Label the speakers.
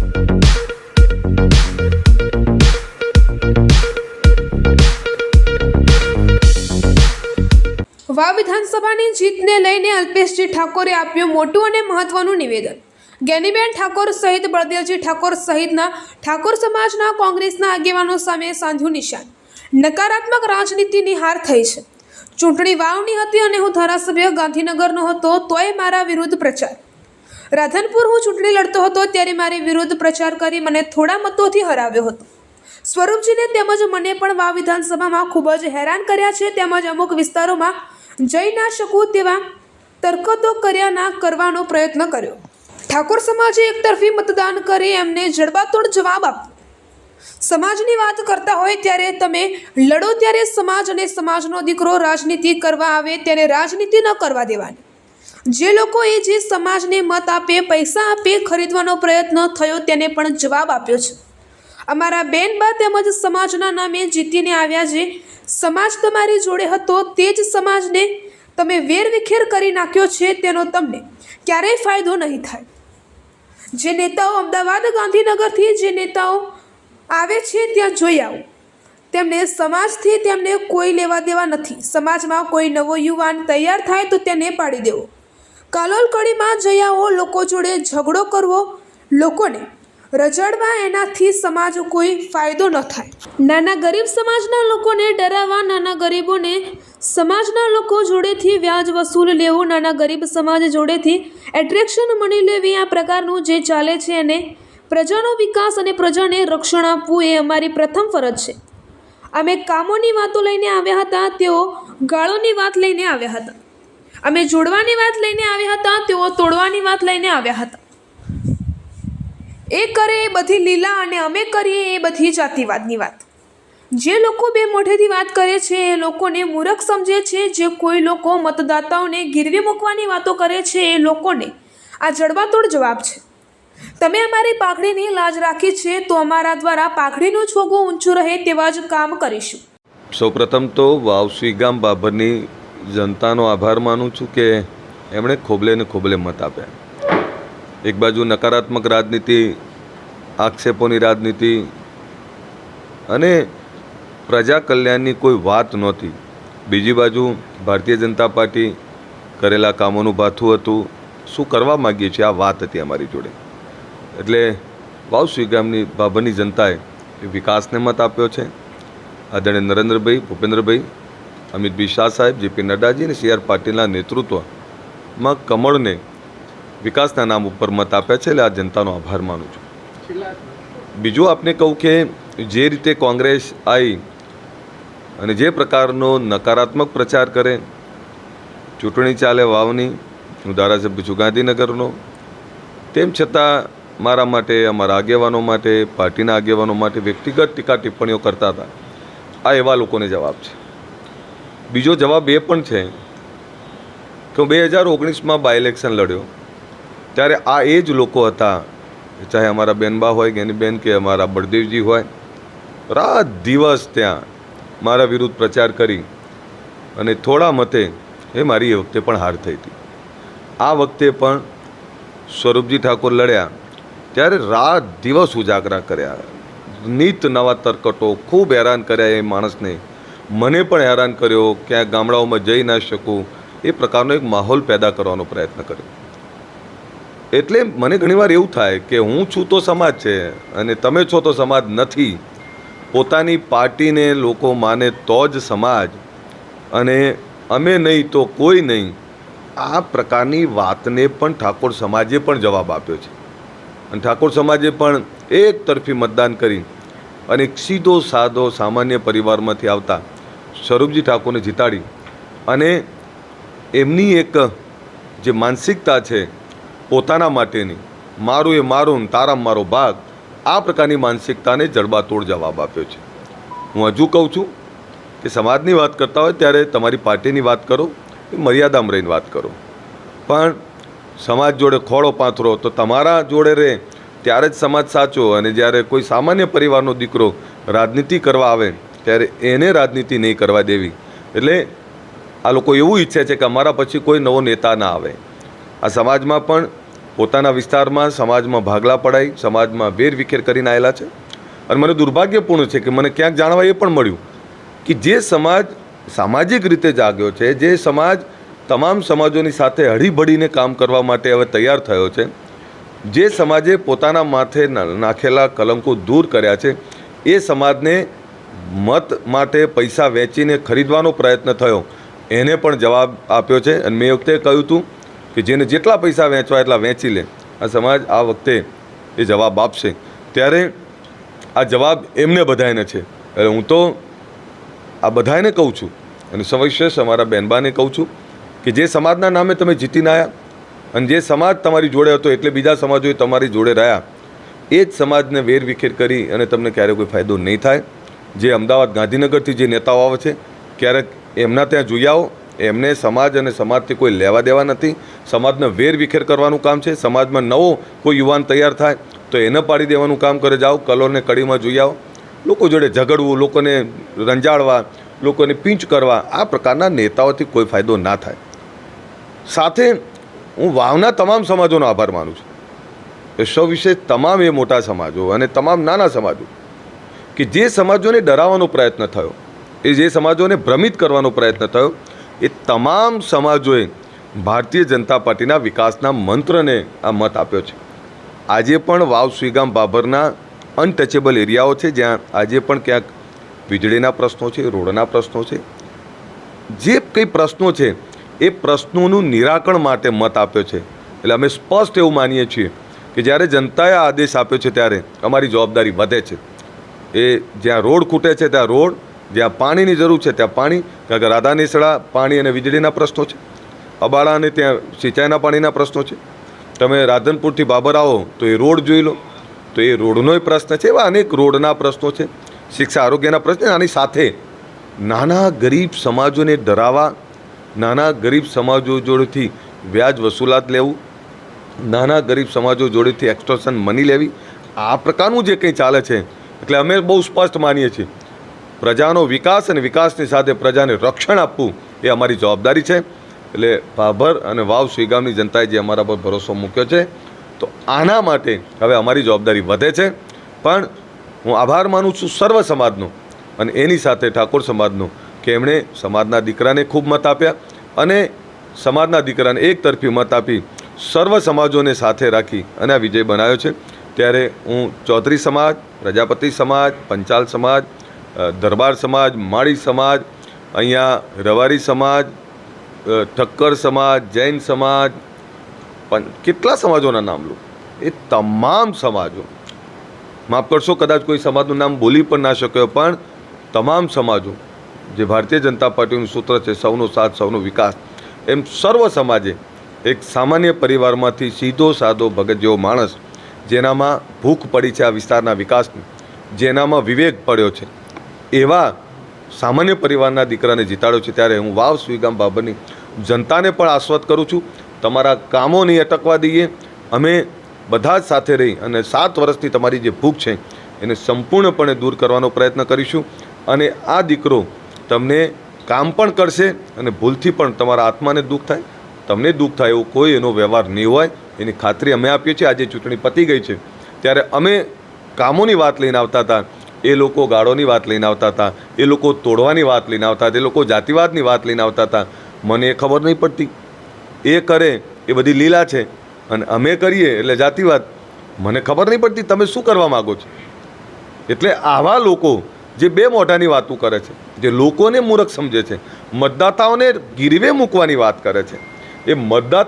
Speaker 1: વાવ વિધાનસભાની જીતને લઈને અલ્પેશજી ઠાકોરે આપ્યું મોટું અને મહત્વનું નિવેદન। જ્ઞાનીબેન ઠાકોર સહિત બળદેવજી ઠાકોર સહિતના ઠાકોર સમાજના કોંગ્રેસના આગેવાનો સામે સાધ્યું નિશાન। નકારાત્મક રાજનીતિની હાર થઈ છે। ચૂંટણી વાવની હતી અને હું ધારાસભ્ય ગાંધીનગરનો હતો તોય મારા વિરુદ્ધ પ્રચાર। રાધનપુર હું ચૂંટણી લડતો હતો ત્યારે મારી વિરુદ્ધ પ્રચાર કરી મને થોડા મતોથી હરાવ્યો હતો। સ્વરૂપજીને તેમજ મને પણ વાવ વિધાનસભામાં ખૂબ જ હેરાન કર્યા છે। તેમજ અમુક વિસ્તારોમાં જઈ ના શકું તેવા તરકતો કર્યા ના કરવાનો પ્રયત્ન કર્યો। ઠાકોર સમાજે એકતરફી મતદાન કરી એમને જડબાતોડ જવાબ આપ્યો। સમાજની વાત કરતા હોય ત્યારે તમે લડો ત્યારે સમાજ અને સમાજનો દીકરો રાજનીતિ કરવા આવે ત્યારે રાજનીતિ ન કરવા દેવાની। જે લોકોએ જે સમાજને મત આપે પૈસા આપે ખરીદવાનો પ્રયત્ન થયો તેને પણ જવાબ આપ્યો છે। અમારા બેનબા તેમજ સમાજના નામે જીતીને આવ્યા। જે સમાજ તમારી જોડે હતો તે જ સમાજને તમે વેરવિખેર કરી નાખ્યો છે તેનો તમને ક્યારેય ફાયદો નહીં થાય। જે નેતાઓ અમદાવાદ ગાંધીનગરથી જે નેતાઓ આવે છે ત્યાં જોઈ આવો। તેમને સમાજથી તેમને કોઈ લેવા દેવા નથી। સમાજમાં કોઈ નવો યુવાન તૈયાર થાય તો તેને પાડી દેવો। કાલોલ કડીમાં જઈ આવો। લોકો જોડે ઝઘડો કરવો લોકોને રજડવા એનાથી સમાજ કોઈ ફાયદો ન થાય। નાના ગરીબ સમાજના લોકોને ડરાવવા નાના ગરીબોને સમાજના લોકો જોડેથી વ્યાજ વસૂલ લેવું નાના ગરીબ સમાજ જોડેથી એટ્રેક્શન મની લેવી આ પ્રકારનું જે ચાલે છે અને પ્રજાનો વિકાસ અને પ્રજાને રક્ષણ આપવું એ અમારી પ્રથમ ફરજ છે। અમે કામોની વાતો લઈને આવ્યા હતા તેઓ ગાળોની વાત લઈને આવ્યા હતા। અમે જોડવાની વાત લઈને આવ્યા હતા તેઓ તોડવાની વાત લઈને આવ્યા હતા। એ કરે એ બધી લીલા અને અમે કરીએ એ બધી જાતિવાદની વાત। જે લોકો બે મોઢેથી વાત કરે છે એ લોકોને મૂર્ખ સમજે છે। જે કોઈ લોકો મતદાતાઓને ગીરવે મૂકવાની વાતો કરે છે એ લોકોને આ જડબાતોડ જવાબ છે। તમે અમારી પાઘડીની લાજ રાખી છે તો અમારા દ્વારા પાઘડીનું છોગું ઊંચું રહે તેવા જ કામ કરીશું।
Speaker 2: સૌપ્રથમ તો વાવ શ્રીગામ બાબરની જનતાનો આભાર માનું છું કે એમણે ખોબલે ને ખોબલે મત આપ્યા। એક બાજુ નકારાત્મક રાજનીતિ આક્ષેપોની રાજનીતિ અને પ્રજા કલ્યાણની કોઈ વાત નહોતી। બીજી બાજુ ભારતીય જનતા પાર્ટી કરેલા કામોનું ભાથું હતું। શું કરવા માગીએ છીએ આ વાત હતી અમારી જોડે। એટલે વાવ શ્રીગામની બાબરની જનતાએ વિકાસને મત આપ્યો છે। આદરણીય નરેન્દ્રભાઈ ભૂપેન્દ્રભાઈ અમિતભાઈ શાહ સાહેબ જેપી નડ્ડાજી અને સી આર પાટીલના નેતૃત્વમાં કમળને વિકાસના નામ ઉપર મત આપ્યા છે। એટલે આ જનતાનો આભાર માનું છું। બીજું આપને કહું કે જે રીતે કોંગ્રેસ આવી અને જે પ્રકારનો નકારાત્મક પ્રચાર કરે ચૂંટણી ચાલે વાવની હું ધારાસભ્ય છું ગાંધીનગરનો તેમ છતાં મારા માટે અમારા આગેવાનો માટે પાર્ટીના આગેવાનો માટે વ્યક્તિગત ટીકા ટિપ્પણીઓ કરતા હતા। આ એવા લોકોને જવાબ છે। બીજો જવાબ એ પણ છે કે 2019માં બાય ઇલેક્શન લડ્યો ત્યારે આ એ જ લોકો હતા ચાહે અમારા બેનબા હોય જ્ઞાનીબેન કે અમારા બળદેવજી હોય રાત દિવસ ત્યાં મારા વિરુદ્ધ પ્રચાર કરી અને થોડા મતે એ મારી એ વખતે પણ હાર થઈ હતી। આ વખતે પણ સ્વરૂપજી ઠાકોર લડ્યા ત્યારે રાત દિવસ ઉજાગરા કર્યા। નીત નવા તરકટો ખૂબ હેરાન કર્યા એ માણસને। મને પણ હેરાન કર્યો ક્યાંક ગામડાઓમાં જઈ ના શકું એ પ્રકારનો એક માહોલ પેદા કરવાનો પ્રયત્ન કર્યો। એટલે મને ઘણીવાર એવું થાય કે હું છું તો સમાજ છે અને તમે છો તો સમાજ નથી। પોતાની પાર્ટીને લોકો માને તો જ સમાજ અને અમે નહીં તો કોઈ નહીં આ પ્રકારની વાતને પણ ઠાકોર સમાજે પણ જવાબ આપ્યો છે। અને ઠાકોર સમાજે પણ એક તરફી મતદાન કરી અને એક સીધો સાદો સામાન્ય પરિવારમાંથી આવતા સ્વરૂપજી ઠાકોરને જીતાડી અને એમની એક જે માનસિકતા છે પોતાના માટેની મારું એ મારું તારા મારો ભાગ આ પ્રકારની માનસિકતાને જડબાતોડ જવાબ આપ્યો છે। હું હજુ કહું છું કે સમાજની વાત કરતા હોય ત્યારે તમારી પાર્ટીની વાત કરો એ મર્યાદામાં રહીને વાત કરો પણ સમાજ જોડે ખોળો પાથરો તો તમારા જોડે રહે ત્યારે જ સમાજ સાચો અને જ્યારે કોઈ સામાન્ય પરિવારનો દીકરો રાજનીતિ કરવા આવે ત્યારે એને રાજનીતિ નહીં કરવા દેવી। એટલે આ લોકો એવું ઈચ્છે છે કે અમારા પછી કોઈ નવો નેતા ના આવે। આ સમાજમાં પણ પોતાના વિસ્તારમાં સમાજમાં ભાગલા પડાઈ, સમાજમાં વેરવિખેર કરીને આવેલા છે. અને મને દુર્ભાગ્યપૂર્ણ છે કે મને ક્યાંક જાણવા એ પણ મળ્યું કે જે સમાજ સામાજિક રીતે જાગ્યો છે, જે સમાજ તમામ સમાજોની સાથે હળીભળીને કામ કરવા માટે હવે તૈયાર થયો છે, જે સમાજે પોતાના માથે નાખેલા કલંકો દૂર કર્યા છે, એ સમાજને મત માટે પૈસા વેચીને ખરીદવાનો પ્રયત્ન થયો, એને પણ જવાબ આપ્યો છે. અને મેં એ વખતે કહ્યું હતું કે જેને જેટલા પૈસા વેચવા એટલા વેચી લે. આ સમાજ આ વખતે એ જવાબ આપશે. ત્યારે આ જવાબ એમને બધાને છે. એટલે હું તો આ બધાને કહું છું અને સવિશેષ અમારા બહેનબાને કહું છું કે જે સમાજના નામે તમે જીતીને આવ્યા અને જે સમાજ તમારી જોડે હતો એટલે બીજા સમાજોએ તમારી જોડે રહ્યા, એ જ સમાજને વેરવિખેર કરી અને તમને ક્યારેય કોઈ ફાયદો નહીં થાય. જે અમદાવાદ ગાંધીનગરથી જે નેતાઓ આવે છે, ક્યારેક એમના ત્યાં જોઈ આવો. એમને સમાજ અને સમાજથી કોઈ લેવા દેવા નથી. સમાજને વેરવિખેર કરવાનું કામ છે. સમાજમાં નવો કોઈ યુવાન તૈયાર થાય તો એને પાડી દેવાનું કામ કરે. જાઓ કલોલને કડીમાં જોઈ આવો. લોકો જોડે ઝઘડવું, લોકોને રંજાડવા, લોકોને પીંચ કરવા, આ પ્રકારના નેતાઓથી કોઈ ફાયદો ના થાય. સાથે હું વાવના તમામ સમાજોનો આભાર માનું છું. એ સવિશેષ તમામ એ મોટા સમાજો અને તમામ નાના સમાજો કે જે સમાજોને ડરાવવાનો પ્રયત્ન થયો, એ જે સમાજોને ભ્રમિત કરવાનો પ્રયત્ન થયો, એ તમામ સમાજોએ ભારતીય જનતા પાર્ટીના વિકાસના મંત્રને આ મત આપ્યો છે. આજે પણ વાવ સુઈગામ બાભરના અનટચેબલ એરિયાઓ છે, જ્યાં આજે પણ ક્યાંક વીજળીના પ્રશ્નો છે, રોડના પ્રશ્નો છે, જે કંઈ પ્રશ્નો છે એ પ્રશ્નોનું નિરાકરણ માટે મત આપ્યો છે. એટલે અમે સ્પષ્ટ એવું માનીએ છીએ કે જ્યારે જનતાએ આદેશ આપ્યો છે ત્યારે અમારી જવાબદારી વધે છે. એ જ્યાં રોડ ખૂટે છે ત્યાં રોડ, જ્યાં પાણીની જરૂર છે ત્યાં પાણી. કારણ કે રાધાનેસડા પાણી અને વીજળીના પ્રશ્નો છે, અબાળા અને ત્યાં સિંચાઈના પાણીના પ્રશ્નો છે. તમે રાધનપુરથી બાબર આવો તો એ રોડ જોઈ લો, તો એ રોડનોય પ્રશ્ન છે. એવા અનેક રોડના પ્રશ્નો છે, શિક્ષા આરોગ્યના પ્રશ્ન. આની સાથે નાના ગરીબ સમાજોને ડરાવવા, નાના ગરીબ સમાજો જોડેથી વ્યાજ વસૂલાત લેવું, નાના ગરીબ સમાજો જોડેથી એક્સટોર્શન મની લેવી, આ પ્રકારનું જે કંઈ ચાલે છે. એટલે અમે બહુ સ્પષ્ટ માનીએ છીએ પ્રજાનો વિકાસ અને વિકાસની સાથે પ્રજાને રક્ષણ આપવું એ અમારી જવાબદારી છે. એટલે ભાભર અને વાવ સુઈગામની જનતાએ જે અમારા પર ભરોસો મૂક્યો છે, તો આના માટે હવે અમારી જવાબદારી વધે છે. પણ હું આભાર માનું છું સર્વ સમાજનો અને એની સાથે ઠાકોર સમાજનો કે એમણે સમાજના દીકરાને ખૂબ મત આપ્યા અને સમાજના દીકરાને એક તરફી મત આપી સર્વ સમાજોને સાથે રાખી અને આ વિજય બનાવ્યો છે. ત્યારે હું ચૌધરી સમાજ, પ્રજાપતિ સમાજ, પંચાલ સમાજ, દરબાર સમાજ, માળી સમાજ, અહીંયા રવારી સમાજ, ઠક્કર સમાજ, જૈન સમાજ, કેટલા સમાજોના નામ લો, એ તમામ સમાજો, માફ કરશો કદાચ કોઈ સમાજનું નામ બોલી પણ ના શક્યો, પણ તમામ સમાજો જે ભારતીય જનતા પાર્ટીનું સૂત્ર છે સૌનો સાથ સૌનો વિકાસ, એમ સર્વ સમાજે એક સામાન્ય પરિવારમાંથી સીધો સાદો ભગત જેવો માણસ, જેનામાં ભૂખ પડી છે આ વિસ્તારના વિકાસની, જેનામાં વિવેક પડ્યો છે, એવા સામાન્ય પરિવારના દીકરાને જીતાડ્યો છે. ત્યારે હું વાવ સુઈગામ બાબરની જનતાને પણ આશ્વસ્ત કરું છું, તમારા કામો નહીં અટકવા દઈએ. અમે બધા જ સાથે રહી અને 7 વર્ષથી તમારી જે ભૂખ છે એને સંપૂર્ણપણે દૂર કરવાનો પ્રયત્ન કરીશું. અને આ દીકરો તમને કામ પણ કરશે અને ભૂલથી પણ તમારા આત્માને દુઃખ થાય, તમને દુઃખ થાય એવો કોઈ એનો વ્યવહાર નહીં હોય, એની ખાતરી અમે આપીએ છીએ. આજે ચૂંટણી પતી ગઈ છે ત્યારે અમે કામોની વાત લઈને આવતા હતા, એ લોકો ગાળોની વાત લઈને આવતા હતા, એ લોકો તોડવાની વાત લઈને આવતા હતા, એ લોકો જાતિવાદની વાત લઈને આવતા હતા. મને એ ખબર નહીં પડતી, એ કરે એ બધી લીલા છે અને અમે કરીએ એટલે જાતિવાદ. મને ખબર નહીં પડતી તમે શું કરવા માગો છો. એટલે આવા લોકો જે બે મોઢાની વાતો કરે છે, જે લોકોને મૂર્ખ સમજે છે, મતદાતાઓને ગીરવે મૂકવાની વાત કરે છે, એ મતદાતા